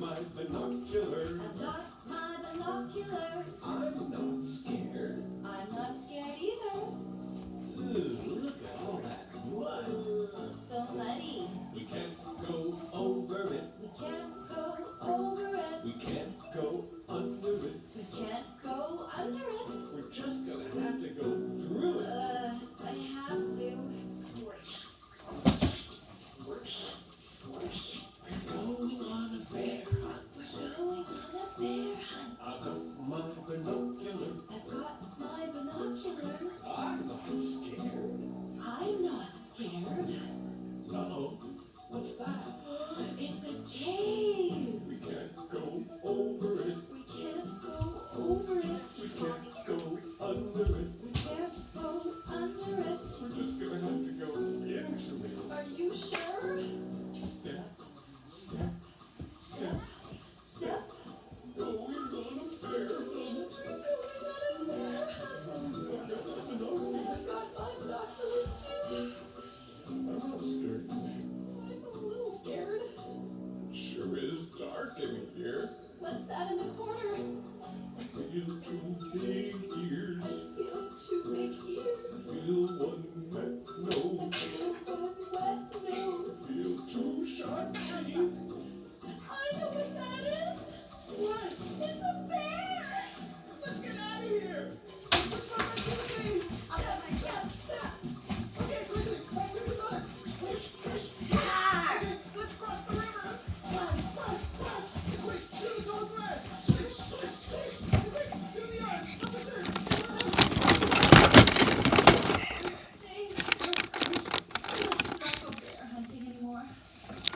my binoculars. I've got my binoculars. I'm not scared. I'm not scared either. Ooh, look at all that mud. So muddy. We can't go over it. We can't go over it. We can't go under it. We can't go under it. We're just gonna have to go through it. If I have to. Squish, squish, squish, squish. We're going on a bear hunt. We're going on a bear hunt. I've got my binoculars. I've got my binoculars. I'm not scared. I'm not scared. Uh-oh. What's that? It's a cave. We can't go over it. We can't go over it. We can't go under it. We can't go under it. We're just gonna have to go into it. Are you sure? Step, step, step. Step. Going on a bear hunt. We're going on a bear hunt. I've got my binoculars too. I'm not scared. I'm a little scared. It sure is dark in here. What's that in the corner?